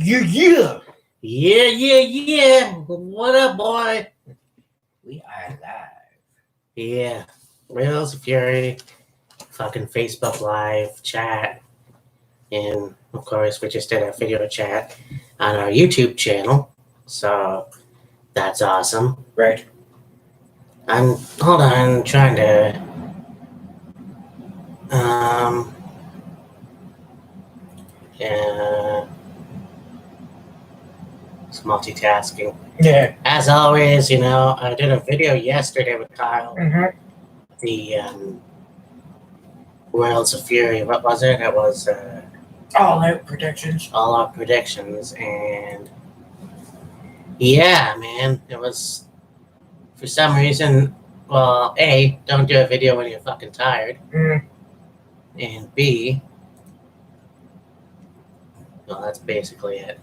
Yeah. Yeah. What up, boy? We are live. Yeah. Wheels of Fury, fucking Facebook Live chat. And of course, we just did a video chat on our YouTube channel. So that's awesome. Right. Hold on, trying to. Yeah. It's multitasking. Yeah. As always, I did a video yesterday with Kyle. Mm-hmm. The WHEELZ of Fury. What was it? It was All out predictions. All Out Predictions, and yeah, man, it was for some reason. Well, A, don't do a video when you're fucking tired, and B, well, that's basically it.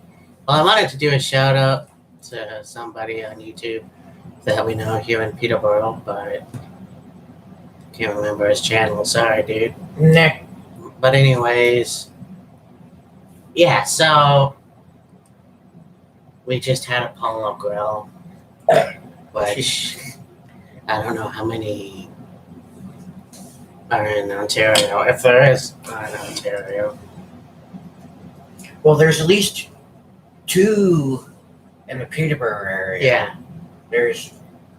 Well, I wanted to do a shout out to somebody on YouTube that we know here in Peterborough, but can't remember his channel. Sorry, dude. Nah. But anyways, yeah, so we just had a Polo Grill, which I don't know how many are in Ontario, if there is in Ontario. Well, there's at least 2 in the Peterborough area. Yeah. There's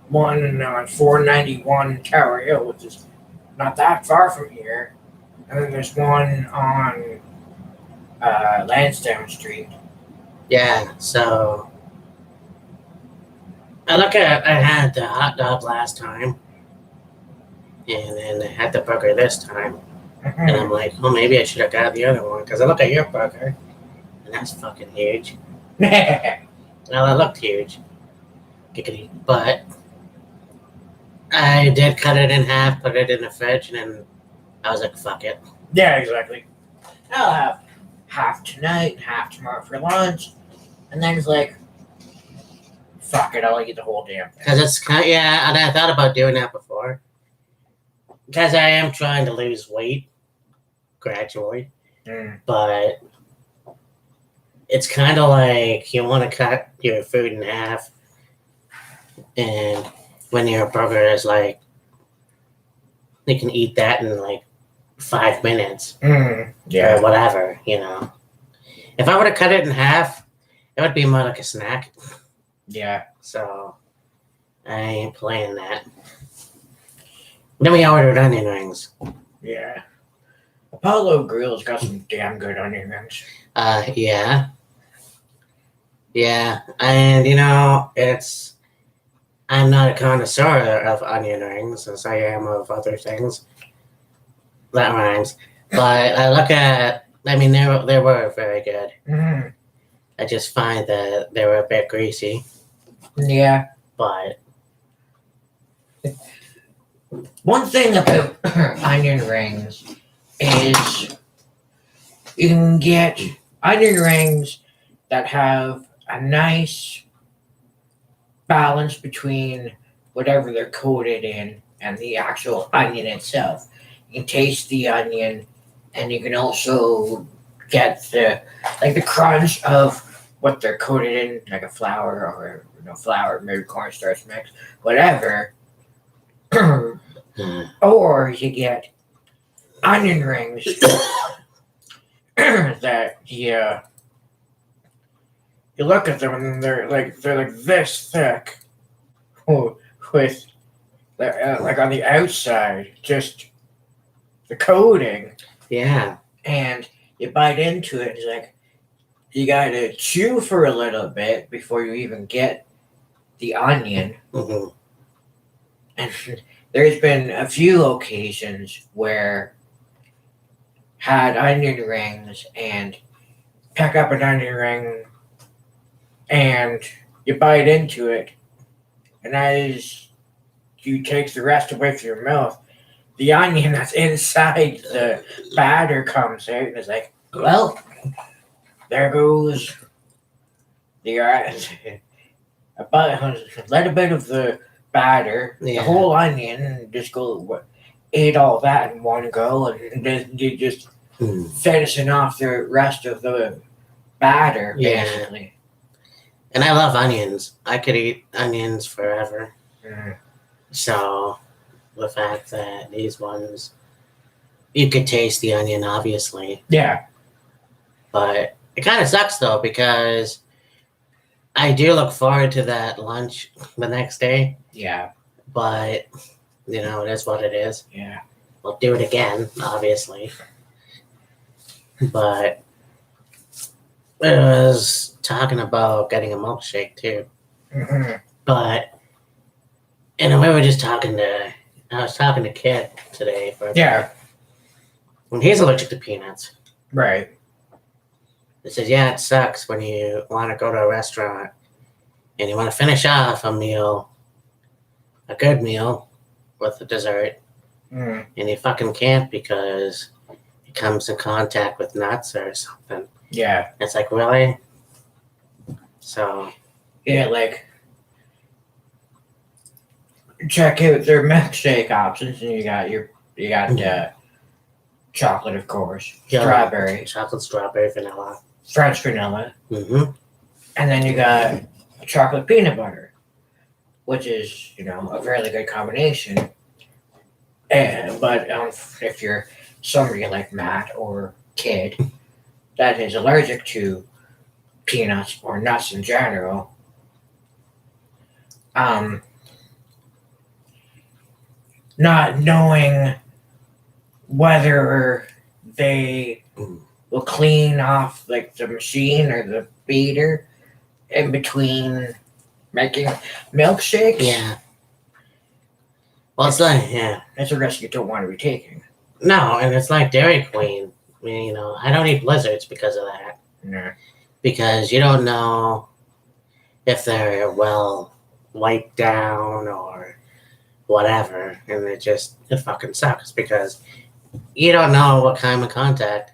one on 491 Tower Hill, which is not that far from here. And then there's one on Lansdowne Street. Yeah, so I had the hot dog last time, and then I had the burger this time. And I'm like, well, maybe I should have got the other one, because I look at your burger, and that's fucking huge. Well, it looked huge. Giggity. But I did cut it in half, put it in the fridge, and then I was like, fuck it. Yeah, exactly. I'll have half tonight and half tomorrow for lunch. And then it's like, fuck it, I'll eat the whole damn thing. Because it's kind of, yeah, and I thought about doing that before. Because I am trying to lose weight gradually. But it's kind of like you want to cut your food in half. And when your burger is like, you can eat that in like 5 minutes. Yeah. Or whatever, If I would have cut it in half, it would be more like a snack. Yeah. So I ain't playing that. Then we ordered onion rings. Yeah. Apollo Grill's got some damn good onion rings. Yeah. Yeah. And I'm not a connoisseur of onion rings as I am of other things. That rhymes. But they were very good. I just find that they were a bit greasy. Yeah. But one thing about onion rings is you can get onion rings that have a nice balance between whatever they're coated in and the actual onion itself. You can taste the onion, and you can also get the crunch of what they're coated in, like a flour or flour, maybe cornstarch mix, whatever. Or you get onion rings that you look at them and they're like this thick, with like on the outside just the coating. Yeah. And you bite into it, it's like you gotta chew for a little bit before you even get the onion. And there's been a few occasions where had onion rings and pick up an onion ring and you bite into it, and as you take the rest away from your mouth, the onion that's inside the batter comes out, and it's like, well, there goes the little bit of the batter, the whole onion, and just ate all that in one go, and then you just finishing off the rest of the batter, Yeah. basically. And I love onions. I could eat onions forever. Mm. So the fact that these ones, you could taste the onion, obviously. Yeah. But it kind of sucks, though, because I do look forward to that lunch the next day. Yeah. But, you know, it is what it is. Yeah. We'll do it again, obviously. But I was talking about getting a milkshake, too. Mm-hmm. But, you know, I was talking to Kit today for a Yeah. and he's allergic to peanuts. Right. He says, yeah, it sucks when you want to go to a restaurant and you want to finish off a meal, a good meal with a dessert, Mm. and you fucking can't because it comes in contact with nuts or something. Yeah. It's like, really? So, Yeah, like, check out their milkshake options, and you got chocolate, of course, Yeah. strawberry, chocolate, strawberry, vanilla. French vanilla, Mm-hmm. and then you got chocolate peanut butter, which is, a fairly good combination. But if you're somebody like Matt or Kid that is allergic to peanuts or nuts in general, not knowing whether they will clean off like the machine or the beater in between making milkshakes. Yeah. Well, it's like, yeah. That's a risk you don't want to be taking. No, and it's like Dairy Queen. I mean, I don't eat blizzards because of that. No. Because you don't know if they're well wiped down or whatever, and it fucking sucks because you don't know what kind of contact.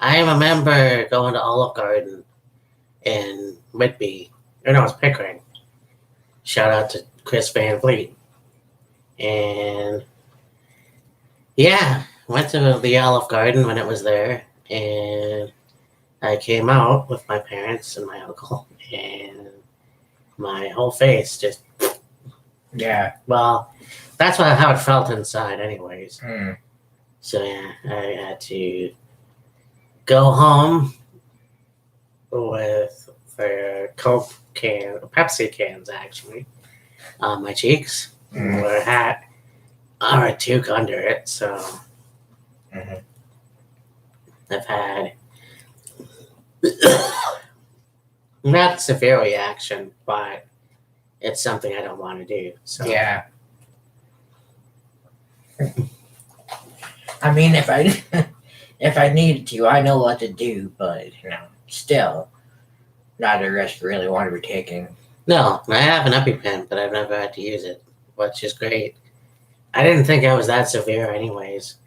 I remember going to Olive Garden in Whitby, or no, it's Pickering. Shout out to Chris Van Vliet. And yeah, went to the Olive Garden when it was there, and I came out with my parents and my uncle, and my whole face just, Yeah. well, that's how it felt inside anyways. Mm. So yeah, I had to go home with the Coke can, Pepsi cans actually, on my cheeks, with a hat or a toque under it. So I've had not severe reaction, but it's something I don't want to do. So Yeah. I mean, if I needed to, I know what to do, but still, not a risk I really want to be taking. No, I have an EpiPen, but I've never had to use it, which is great. I didn't think I was that severe anyways.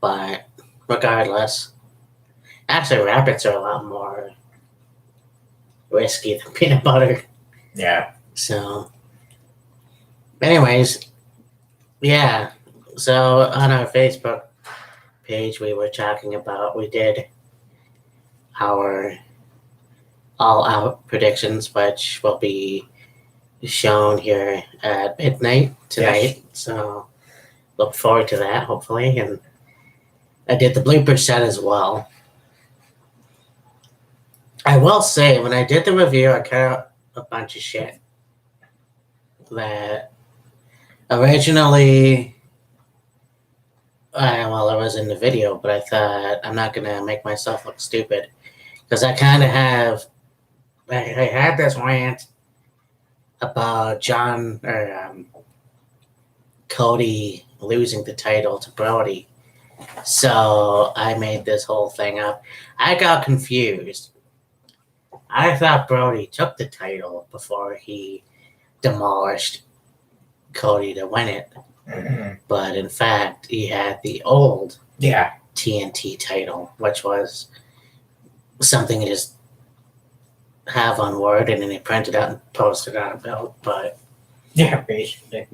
But regardless, actually rabbits are a lot more risky than peanut butter. Yeah. So, anyways, yeah. So on our Facebook page, we were talking about, we did our all-out predictions, which will be shown here at midnight tonight. Yes. So look forward to that, hopefully. And I did the blooper set as well. I will say, when I did the review, I cut out a bunch of shit that originally, well, it was in the video, but I thought I'm not going to make myself look stupid because I kind of have, I had this rant about Cody losing the title to Brody. So I made this whole thing up. I got confused. I thought Brody took the title before he demolished Cody to win it. But in fact, he had the old TNT title, which was something you just have on Word and then you print it out and post it on a belt. But yeah, basically.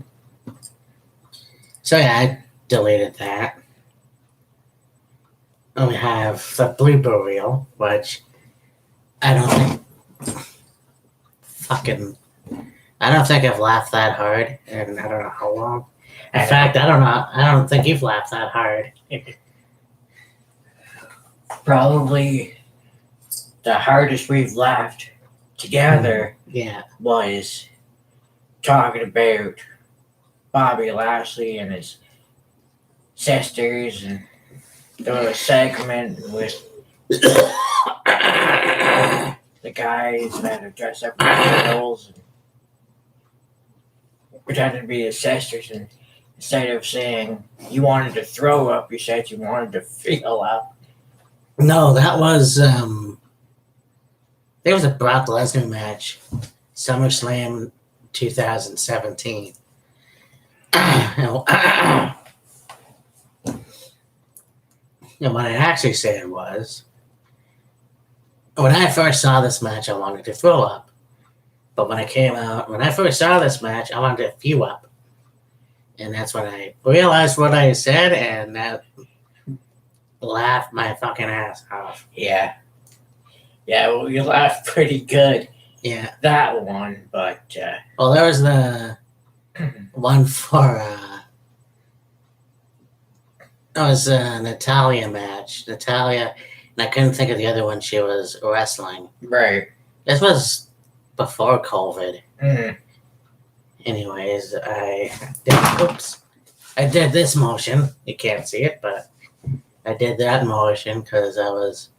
So yeah, I deleted that. And we have the blooper reel, which I don't think I don't think I've laughed that hard, and I don't know how long. In fact, I don't know. I don't think you've laughed that hard. Probably the hardest we've laughed together Yeah. was talking about Bobby Lashley and his sisters, and the segment with the guys that are dressed up as girls and pretending to be his sisters, and instead of saying you wanted to throw up, you said you wanted to feel up. No, that was there was a Brock Lesnar match, SummerSlam 2017. And what I actually said was, when I first saw this match, I wanted to throw up. But when I first saw this match, I wanted to few up. And that's when I realized what I said, and that laughed my fucking ass off. Yeah. Yeah, well, you laughed pretty good. Yeah. That one, but well, there was the one for it was a Natalia match. Natalia, and I couldn't think of the other one she was wrestling. right. This was before COVID. Mm. Anyways, I did this motion. You can't see it, but I did that motion because I was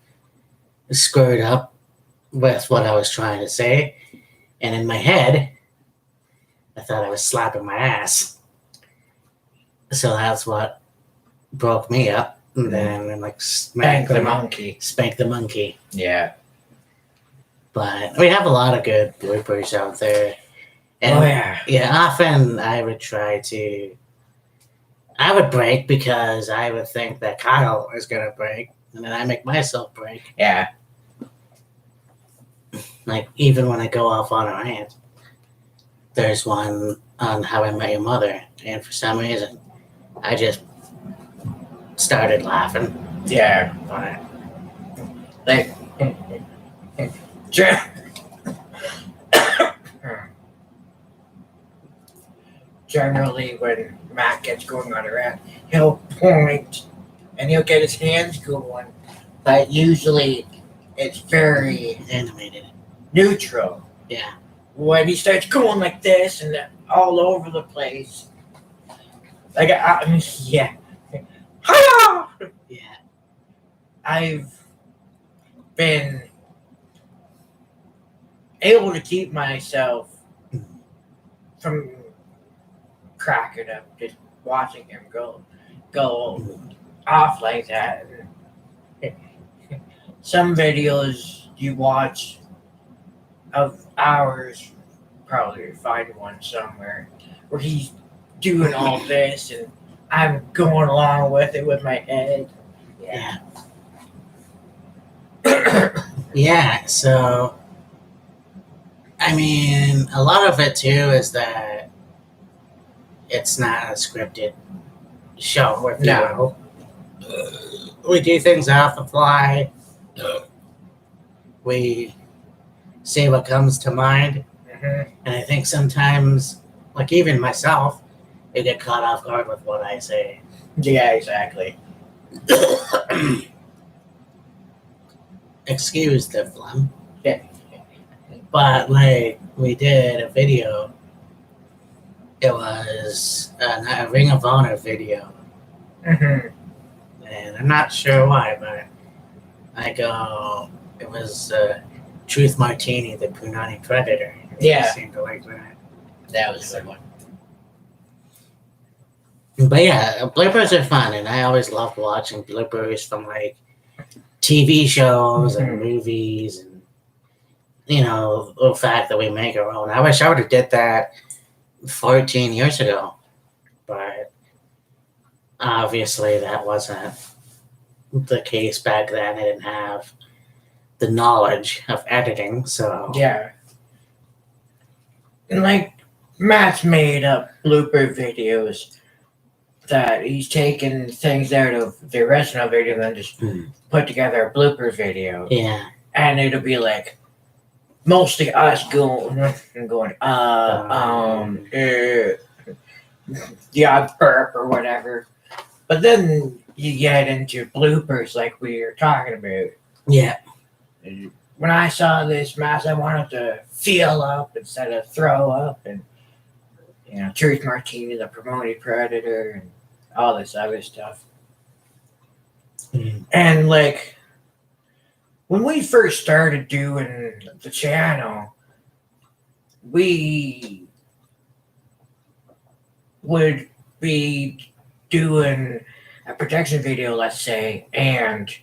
screwed up with what I was trying to say. And in my head, I thought I was slapping my ass. So that's what broke me up. And then I'm like, Spank the monkey. Spank the monkey. Yeah. But we have a lot of good bloopers out there. And Oh, yeah. yeah, often I would break because I would think that Kyle is going to break. And then I make myself break. Yeah. Like, even when I go off on a rant, there's one on How I Met Your Mother. And for some reason, I just started laughing. Yeah. But Like, generally, when Matt gets going on a rant, he'll point and he'll get his hands going, but usually it's very animated. neutral. Yeah. When he starts going like this and all over the place, like I mean, yeah, Yeah. I've been able to keep myself from cracking up just watching him go off like that. Some videos you watch of ours, probably find one somewhere where he's doing all this and I'm going along with it with my head. Yeah. Yeah, so I mean, a lot of it too is that it's not a scripted show. If you will. We do things off the fly. We say what comes to mind. Mm-hmm. And I think sometimes, like even myself, I get caught off guard with what I say. Yeah, exactly. Excuse the phlegm. Yeah. But like we did a video. It was a Ring of Honor video. Mm-hmm. And I'm not sure why, but it was Truth Martini, the Punani Predator. Yeah. Seemed to like that. That was a good one. But yeah, bloopers are fun, and I always loved watching bloopers from like TV shows and movies, and the fact that we make our own. I wish I would have did that 14 years ago, but obviously that wasn't the case back then. I didn't have the knowledge of editing, so yeah. And like Matt's made up blooper videos that he's taken things out of the original video and then just put together a blooper video. Yeah. and it'll be like mostly us going and going, yeah, burp or whatever. But then you get into bloopers like we were talking about. Yeah. When I saw this mask, I wanted to feel up instead of throw up, and Truth Martini, the promoting predator, and all this other stuff. Mm. And like when we first started doing the channel, we would be doing a protection video, let's say, and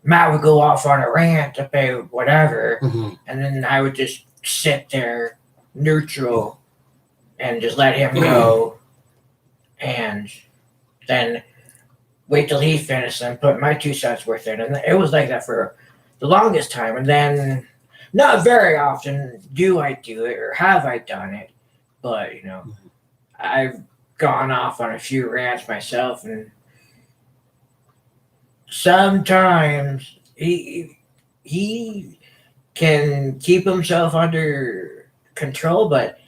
Matt would go off on a rant about whatever, and then I would just sit there neutral and just let him go, and then wait till he finished and put my 2 cents worth in. And it was like that for the longest time. And then, not very often do I do it or have I done it, but I've gone off on a few rants myself, and sometimes he can keep himself under control, but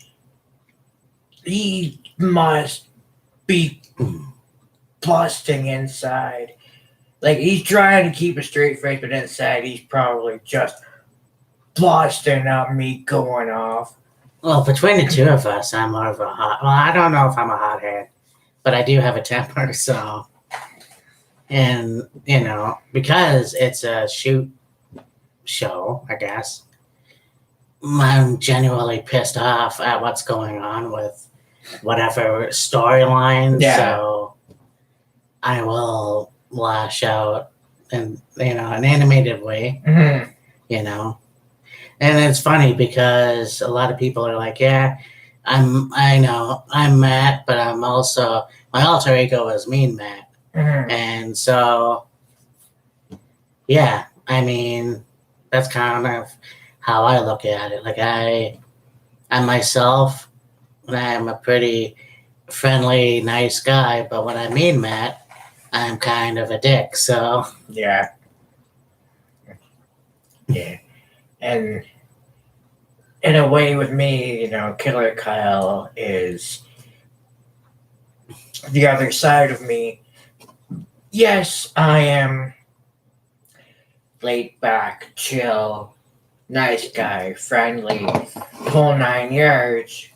he must be busting inside. Like, he's trying to keep a straight face, but inside he's probably just busting up me going off. Well, between the two of us, I'm more of a hot. Well, I don't know if I'm a hothead, but I do have a temper. So, and because it's a shoot show, I guess I'm genuinely pissed off at what's going on with whatever storyline. Yeah. So I will lash out in an animated way. And it's funny because a lot of people are like, yeah, I'm Matt, but I'm also, my alter ego is Mean Matt. And so, yeah, I mean, that's kind of how I look at it. Like, I'm myself, and I'm a pretty friendly, nice guy, but when I mean Matt, I'm kind of a dick, so. Yeah. And in a way with me, Killer Kyle is the other side of me. Yes, I am laid back, chill, nice guy, friendly, whole 9 yards.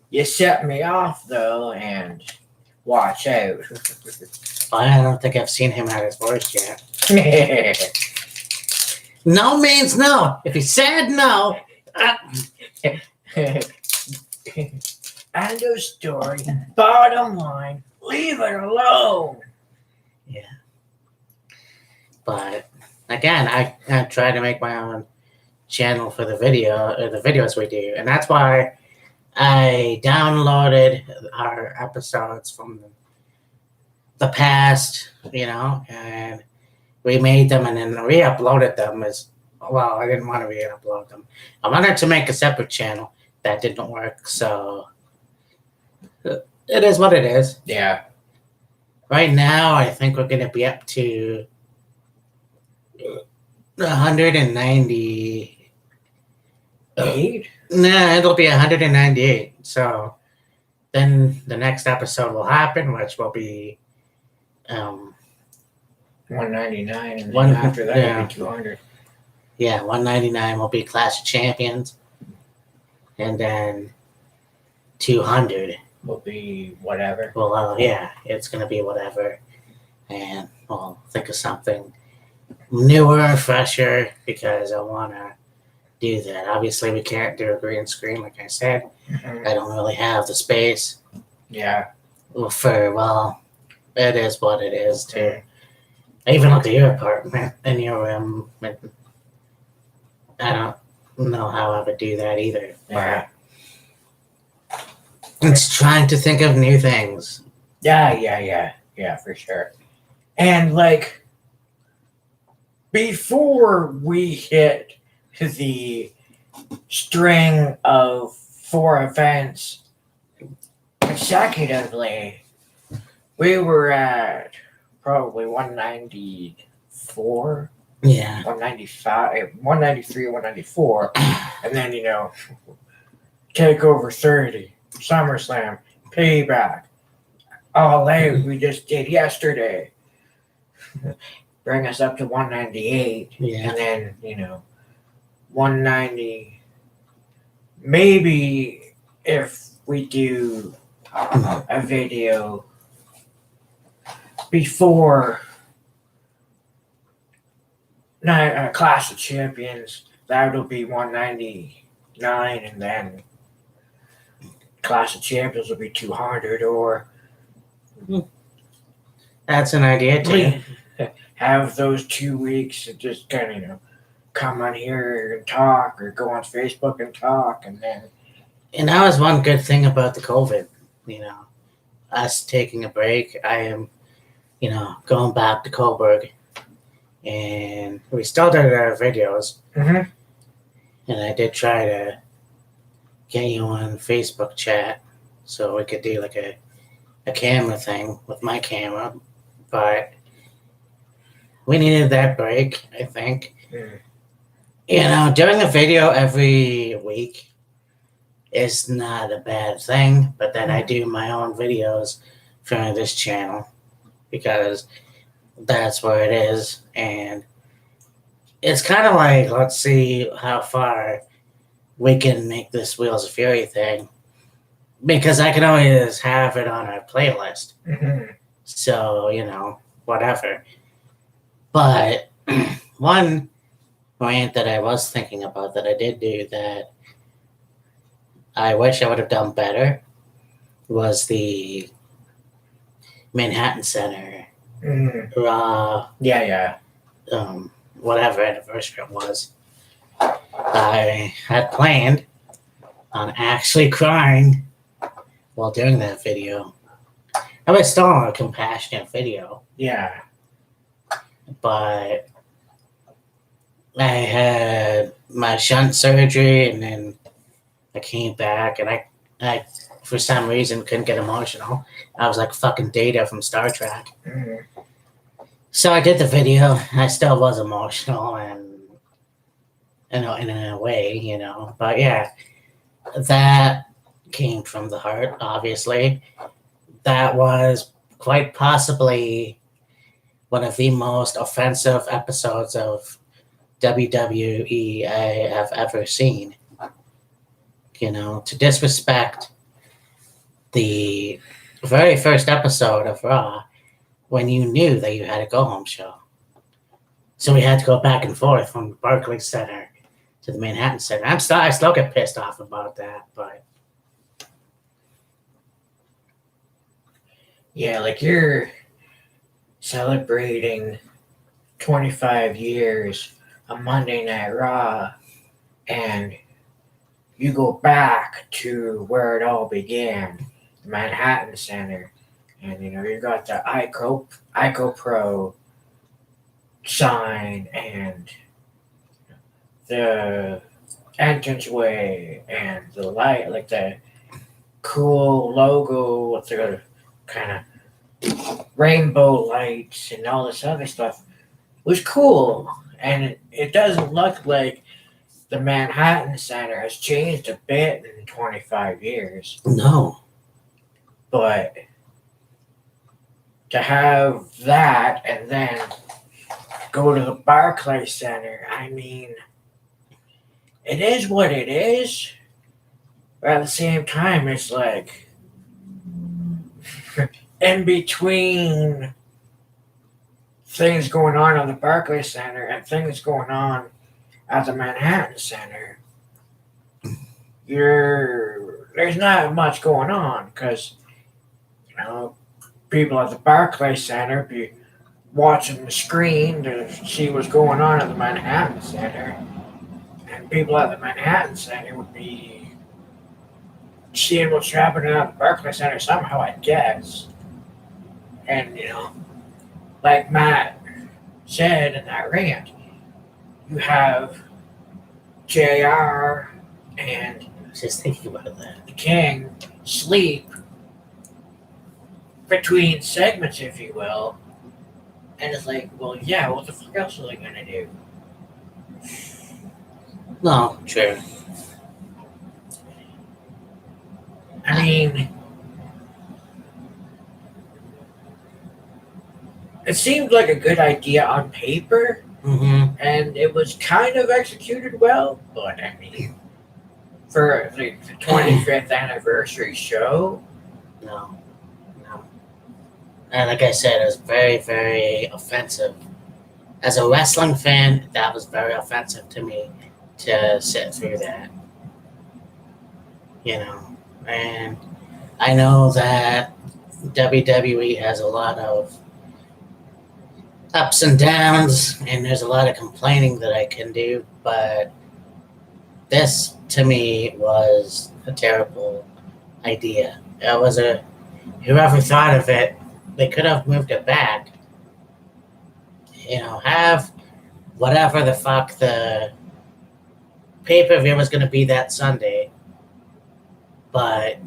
You set me off though, and watch out. I don't think I've seen him at his worst yet. No means no. If he said no. End of story. Bottom line, leave it alone. Yeah. But again, I try to make my own channel for the videos we do, and that's why I downloaded our episodes from the past, and we made them and then re-uploaded them as well. I didn't want to re-upload them. I wanted to make a separate channel. That didn't work, so it is what it is. Yeah. Right now, I think we're going to be up to 190. Nah, it'll be 198. So then the next episode will happen, which will be 199, and then after that it'll be 200. Yeah, 199 will be Clash of Champions, and then 200 will be whatever. Well, yeah, it's gonna be whatever, and we'll think of something newer, fresher, because I wanna do that. Obviously, we can't do a green screen, like I said. I don't really have the space. Yeah. It is what it is, too. I even looked at your apartment and your room. I don't know how I would do that either. Yeah. It's trying to think of new things. Yeah, for sure. And like, before we hit the string of 4 events consecutively, we were at probably 194 Yeah. 195, 193, 194, and then, Takeover 30, SummerSlam, Payback, All Out we just did yesterday. Bring us up to 198, Yeah. and then, 190. Maybe if we do a video before Clash of Champions, that'll be 199, and then Clash of Champions will be 200, or That's an idea too. Have those 2 weeks and just kind of, come on here and talk, or go on Facebook and talk, and then. And that was one good thing about the COVID, us taking a break. I am, going back to Coburg, and we still did our videos. Mm-hmm. And I did try to get you on Facebook chat so we could do like a camera thing with my camera, but we needed that break, I think. Doing a video every week is not a bad thing, but then I do my own videos for this channel because that's where it is, and it's kind of like, let's see how far we can make this Wheels of Fury thing, because I can always have it on our playlist. Mm-hmm. So, whatever. But one rant that I was thinking about that I did do that I wish I would have done better was the Manhattan Center Raw. Yeah. Whatever anniversary it was. I had planned on actually crying while doing that video. It was still a compassionate video. Yeah. But I had my shunt surgery, and then I came back, and I for some reason couldn't get emotional. I was like fucking Data from Star Trek. Mm-hmm. So I did the video. I still was emotional, and in a way, But yeah, that came from the heart, obviously. That was quite possibly one of the most offensive episodes of WWE I have ever seen. To disrespect the very first episode of Raw when you knew that you had a go-home show. So we had to go back and forth from the Barclays Center to the Manhattan Center. I still get pissed off about that, but yeah, like you're celebrating 25 years of Monday Night Raw, and you go back to where it all began, the Manhattan Center, and you got the Ico Pro sign and the entranceway and the light, like the cool logo with the kind of rainbow lights and all this other stuff was cool. And it doesn't look like the Manhattan Center has changed a bit in 25 years. no. But to have that and then go to the Barclays Center, I mean, it is what it is. But at the same time, it's like in between things going on at the Barclays Center and things going on at the Manhattan Center, there's not much going on, because people at the Barclays Center be watching the screen to see what's going on at the Manhattan Center, and people at the Manhattan Center would be seeing what's happening at the Barclays Center somehow, I guess. And like Matt said in that rant, you have JR and Just thinking about that. the King sleep between segments, if you will, And it's like, well, yeah, what the fuck else are they gonna do? No, true. I mean, it seemed like a good idea on paper, and it was kind of executed well, but I mean, for the 25th anniversary show, no. And like I said, it was very, very offensive. As a wrestling fan, that was very offensive to me to sit through that. And I know that WWE has a lot of ups and downs, and there's a lot of complaining that I can do, but this to me was a terrible idea. Whoever thought of it, they could have moved it back. Have whatever the fuck the pay-per-view was going to be that Sunday, but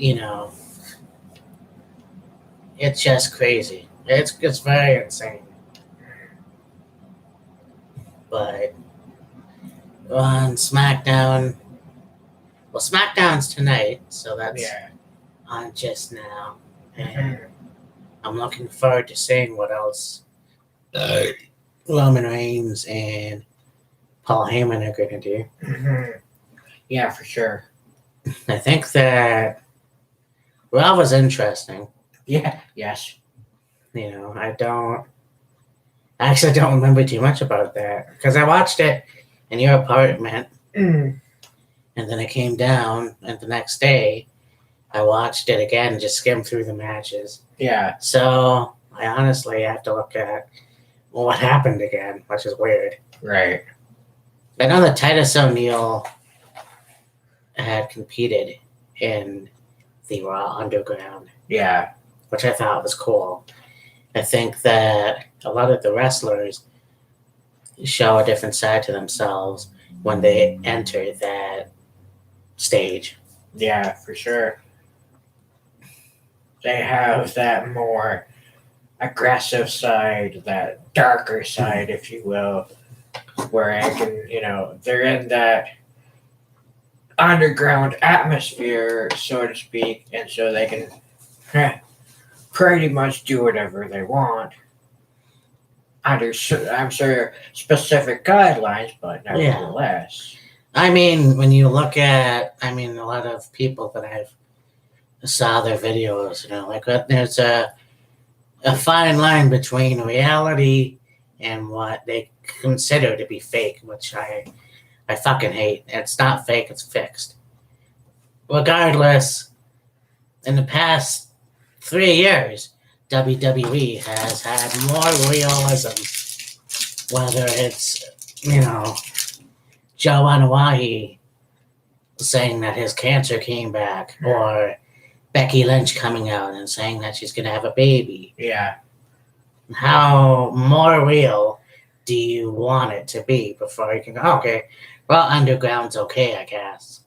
it's just crazy. It's very insane. But on SmackDown, well, SmackDown's tonight, so that's on just now, and I'm looking forward to seeing what else Roman Reigns and Paul Heyman are going to do. Yeah, for sure. I think that Raw was interesting. Yeah. Yes. I don't remember too much about that because I watched it in your apartment, and then I came down, and the next day I watched it again, just skimmed through the matches. Yeah. So I honestly have to look at what happened again, which is weird. Right. I know that Titus O'Neil had competed in the Raw Underground. Yeah. Which I thought was cool. I think that a lot of the wrestlers show a different side to themselves when they enter that stage. Yeah, for sure. They have that more aggressive side, that darker side, if you will, where I can, they're in that underground atmosphere, so to speak, and so they can pretty much do whatever they want under, I'm sure, specific guidelines, but nevertheless. I mean, when you look at, a lot of people that I've saw their videos, there's a fine line between reality and what they consider to be fake, which I fucking hate. It's not fake, it's fixed. Regardless, in the past 3 years, WWE has had more realism, whether it's, Joe Anoa'i saying that his cancer came back, or Becky Lynch coming out and saying that she's going to have a baby. Yeah. How more real do you want it to be before you can go, okay, well, Underground's okay, I guess.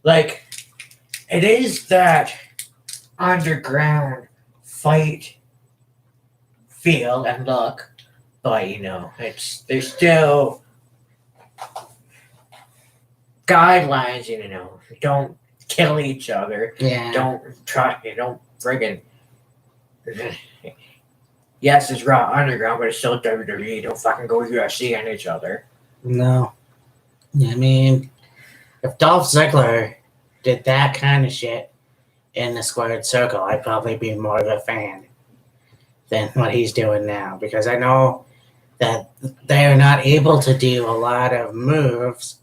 Like, it is that underground fight feel and look, but there's still guidelines, don't kill each other. Yeah. Don't friggin' yes, it's Raw Underground, but it's still WWE. Don't fucking go UFC on each other. No. If Dolph Ziggler did that kind of shit in the squared circle, I'd probably be more of a fan than what he's doing now, because I know that they're not able to do a lot of moves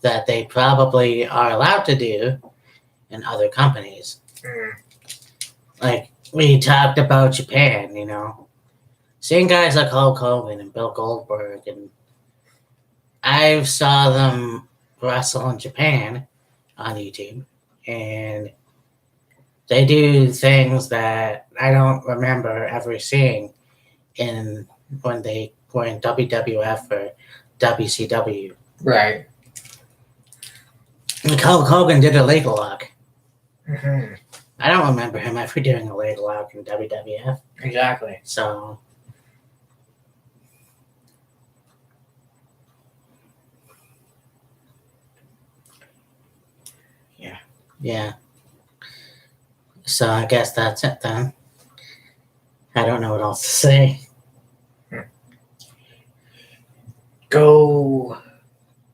that they probably are allowed to do in other companies. Like we talked about Japan, seeing guys like Hulk Hogan and Bill Goldberg, and I saw them wrestle in Japan on YouTube, and they do things that I don't remember ever seeing when they were in WWF or WCW. Right. Like Hulk Hogan did a legal lock. I don't remember him ever doing a leg lock in WWF. Exactly. So, yeah. So I guess that's it then. I don't know what else to say. Go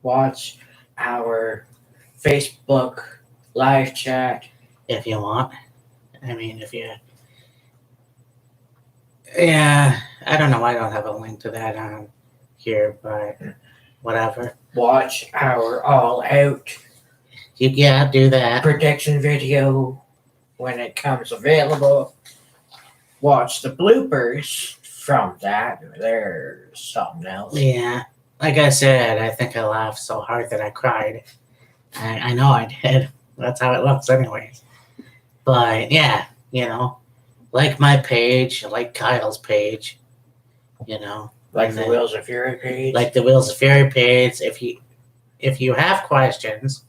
watch our Facebook live chat. If you want. I mean, if you... Yeah, I don't know. I don't have a link to that on here, but whatever. Watch our All Out Yeah, do that. prediction video when it comes available. Watch the bloopers from that. There's something else. Yeah, like I said, I think I laughed so hard that I cried. I know I did. That's how it looks, anyways. But yeah, like my page, like Kyle's page, Like and the then- Wheels of Fury page. like the Wheels of Fury page. If you have questions,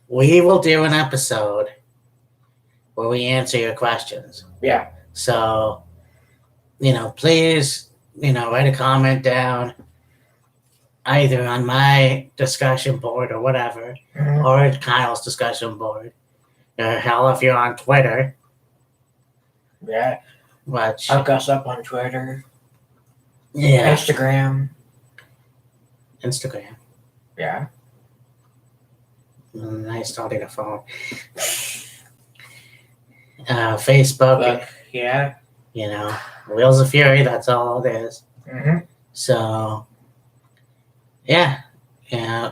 we will do an episode where we answer your questions. Yeah. So, please, write a comment down either on my discussion board or whatever, Mhm. or Kyle's discussion board, or hell, if you're on Twitter, Yeah. which, Look us up on Twitter, yeah, Instagram. Instagram. Yeah. I started a phone. Facebook, Look. Yeah. Wheels of Fury, that's all it is. Mm-hmm. So, yeah,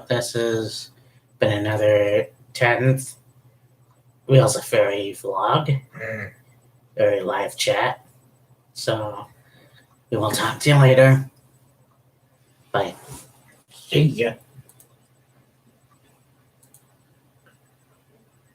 this has been another 10th Wheels of Fury vlog, or live chat. So, we will talk to you later. Bye. See ya.